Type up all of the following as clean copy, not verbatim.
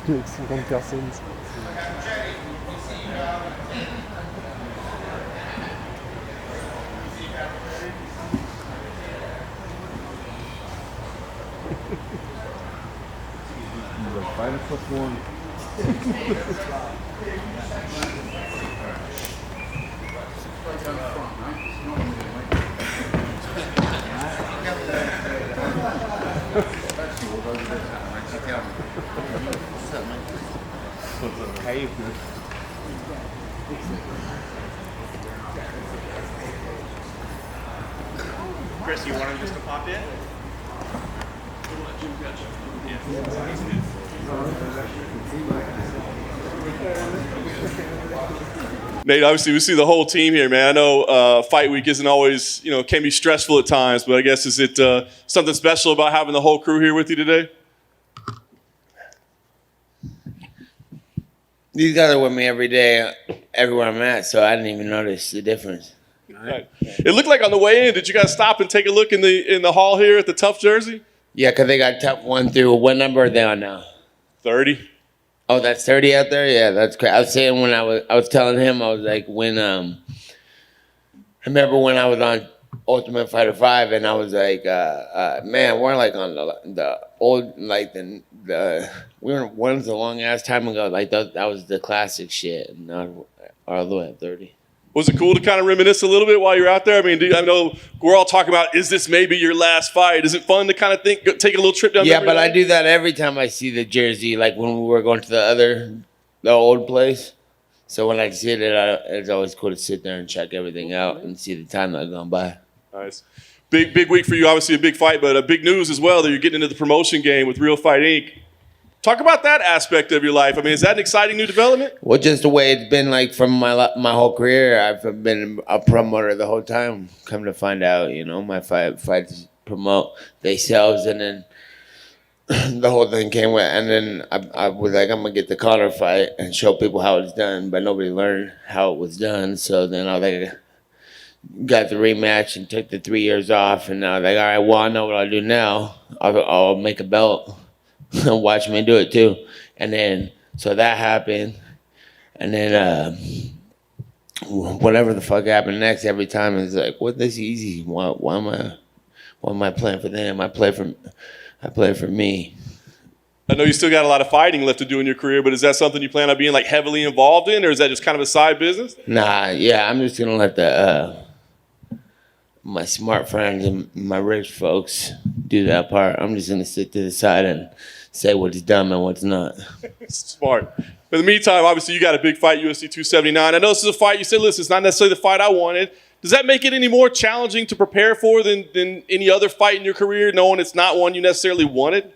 avec 50 personnes. Five plus one. Chris, you want him just to pop in? Nate, obviously we see the whole team here, man. I know fight week isn't always, can be stressful at times, but I guess is it something special about having the whole crew here with you today? These guys are with me every day, everywhere I'm at, so I didn't even notice the difference. Right. It looked like on the way in, did you guys stop and take a look in the hall here at the Tough jersey? Yeah, because they got top 1 through. What number are they on now? 30. Oh, that's 30 out there? Yeah, that's great. I was saying when I was telling him, I was like, when, I remember when I was on Ultimate Fighter 5, and I was like, man, we're like on the old, like we were ones a long ass time ago. Like that was the classic shit. And now we're all the way at 30. Was it cool to kind of reminisce a little bit while you're out there? I mean, I know we're all talking about, is this maybe your last fight? Is it fun to kind of take a little trip down there? Yeah, but I do that every time I see the jersey, like when we were going to the old place. So when I see it, it's always cool to sit there and check everything out and see the time that's gone by. Nice. Big week for you, obviously a big fight, but a big news as well that you're getting into the promotion game with Real Fight Inc. Talk about that aspect of your life. I mean, is that an exciting new development? Well, just the way it's been like from my whole career. I've been a promoter the whole time. Come to find out, my fights promote themselves, and then the whole thing came with. And then I was like, I'm gonna get the Connor fight and show people how it's done, but nobody learned how it was done. So then I was like, got the rematch and took the 3 years off, and I was like, all right, well, I know what I'll do now. I'll make a belt. Watch me do it too. And then, so that happened. And then, whatever the fuck happened next, every time it's like, what, this easy? Why am I playing for them? I play for me. I know you still got a lot of fighting left to do in your career, but is that something you plan on being like heavily involved in, or is that just kind of a side business? Nah, yeah, I'm just gonna let my smart friends and my rich folks do that part. I'm just gonna sit to the side and say what's dumb and what's not. Smart. In the meantime, obviously, you got a big fight, UFC 279. I know this is a fight you said, listen, it's not necessarily the fight I wanted. Does that make it any more challenging to prepare for than any other fight in your career, knowing it's not one you necessarily wanted?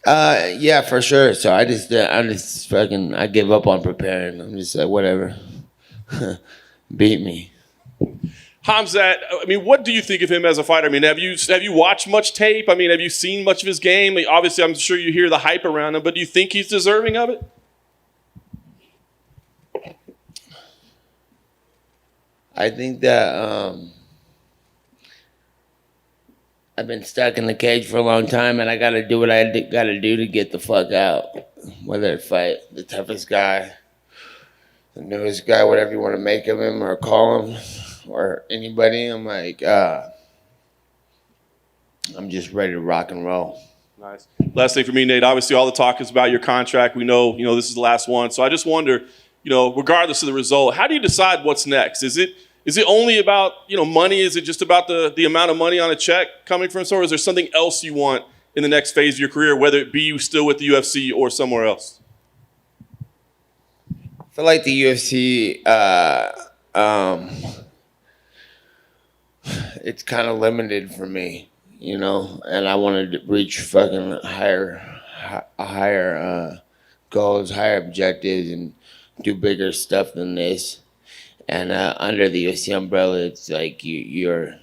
Yeah, for sure. So I give up on preparing. I'm just like, whatever. Beat me. Khamzat, I mean, what do you think of him as a fighter? I mean, have you watched much tape? I mean, have you seen much of his game? Like, obviously, I'm sure you hear the hype around him, but do you think he's deserving of it? I think that I've been stuck in the cage for a long time, and I got to do what I got to do to get the fuck out. Whether it's fight the toughest guy, the newest guy, whatever you want to make of him or call him, or anybody, I'm like, I'm just ready to rock and roll. Nice. Last thing for me, Nate, obviously all the talk is about your contract. We know, this is the last one. So I just wonder, regardless of the result, how do you decide what's next? Is it only about, money? Is it just about the amount of money on a check coming from somewhere? Or is there something else you want in the next phase of your career, whether it be you still with the UFC or somewhere else? I feel like the UFC, it's kind of limited for me, and I want to reach fucking higher goals, higher objectives, and do bigger stuff than this. And under the UFC umbrella, it's like you're,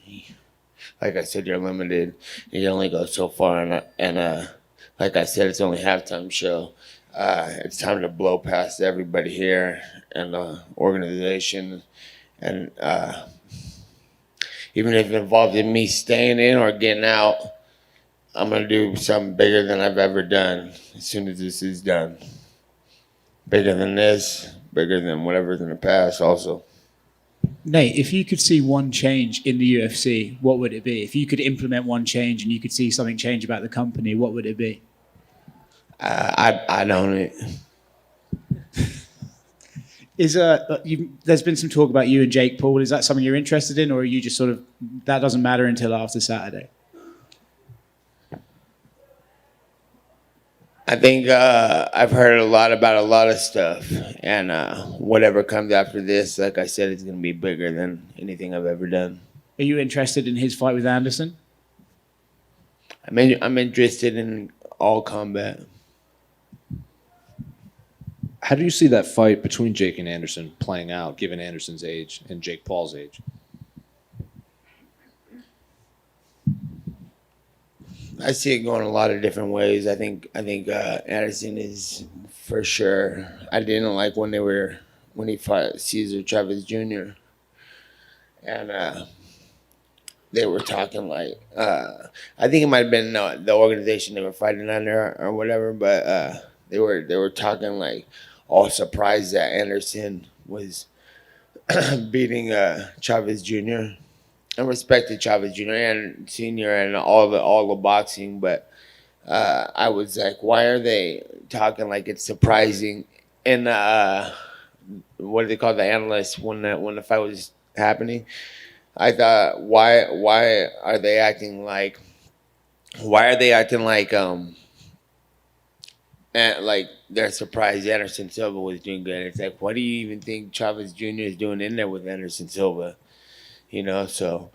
like I said, you're limited. You only go so far, and like I said, it's only a halftime show. It's time to blow past everybody here and the organization, and even if it involves in me staying in or getting out, I'm gonna do something bigger than I've ever done as soon as this is done. Bigger than this, bigger than whatever's in the past also. Nate, if you could see one change in the UFC, what would it be? If you could implement one change and you could see something change about the company, what would it be? I don't. There's been some talk about you and Jake Paul. Is that something you're interested in, or are you just sort of, that doesn't matter until after Saturday? I think I've heard a lot about a lot of stuff, and whatever comes after this, like I said, it's going to be bigger than anything I've ever done. Are you interested in his fight with Anderson? I'm interested in all combat. How do you see that fight between Jake and Anderson playing out, given Anderson's age and Jake Paul's age? I see it going a lot of different ways. I think Anderson is for sure. I didn't like when he fought Cesar Chavez Jr. and they were talking like I think it might have been the organization they were fighting under or whatever, but they were talking like all surprised that Anderson was beating Chavez Jr. I respected Chavez Jr. and Senior and all the boxing, but I was like, why are they talking like it's surprising? And what do they call the analysts when the fight was happening? I thought, why are they acting like like they're surprised Anderson Silva was doing good? It's like, what do you even think Chavez Jr. is doing in there with Anderson Silva? You know, so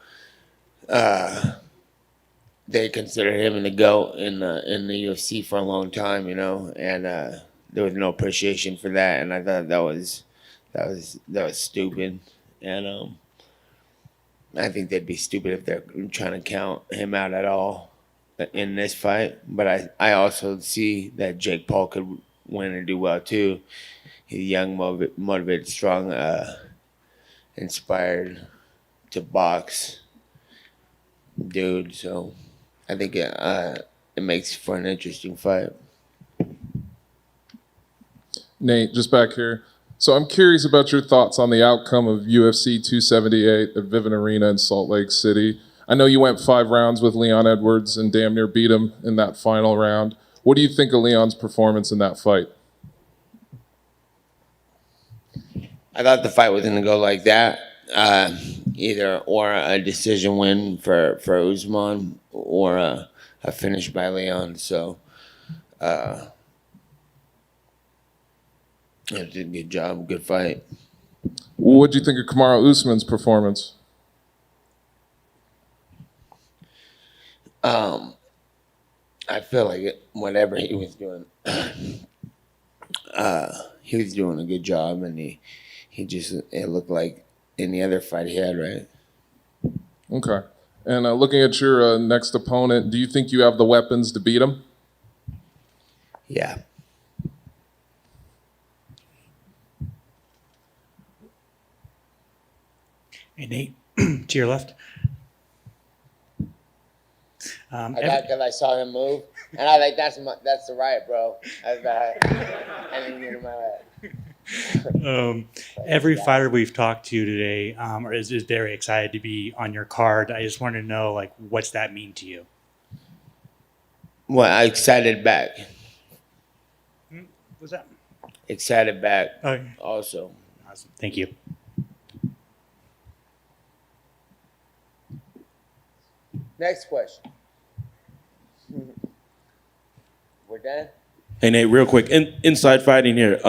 they consider him the GOAT in the UFC for a long time, you know, and there was no appreciation for that, and I thought that was stupid, and I think they'd be stupid if they're trying to count him out at all in this fight. But I also see that Jake Paul could win and do well too. He's young, motivated, strong, inspired to box dude, so I think it makes for an interesting fight. Nate, just back here. So I'm curious about your thoughts on the outcome of UFC 278 at Vivint Arena in Salt Lake City. I know you went 5 rounds with Leon Edwards and damn near beat him in that final round. What do you think of Leon's performance in that fight? I thought the fight was going to go like that. Either or a decision win for Usman or a finish by Leon. So it did a good job, good fight. What do you think of Kamaru Usman's performance? I feel like whatever he was doing, he was doing a good job, and it looked like any other fight he had, right? Okay. And looking at your next opponent, do you think you have the weapons to beat him? Yeah. Hey, Nate, to your left. Because I saw him move, and I was like, that's the right, bro. That's right. And then you to my left. Every fighter we've talked to today is very excited to be on your card. I just wanted to know, like, what's that mean to you? Well, I excited back. What's that? Excited back. Okay. Also. Awesome. Thank you. Next question. We're done? Hey, Nate, real quick. Inside fighting here.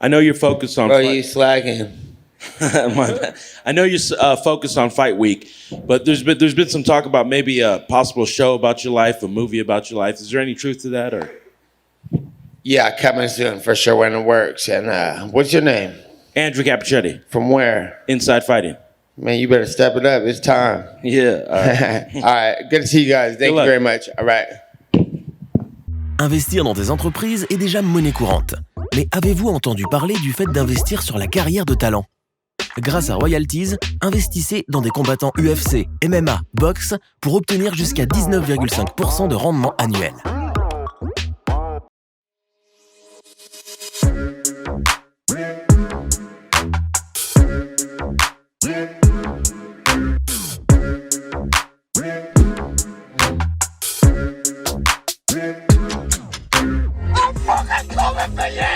I know you're focused on... Bro, you slacking. My bad. I know you're focused on Fight Week, but there's been some talk about maybe a possible show about your life, a movie about your life. Is there any truth to that? Or Yeah, coming soon for sure when it works. And what's your name? Andrew Capichetti. From where? Inside Fighting. Man, you better step it up. It's time. Yeah. All right. All right. Good to see you guys. Thank you very much. All right. Investir dans des entreprises est déjà monnaie courante. Mais avez-vous entendu parler du fait d'investir sur la carrière de talent ? Grâce à Royalties, investissez dans des combattants UFC, MMA, boxe pour obtenir jusqu'à 19,5% de rendement annuel. I'm fucking coming for you!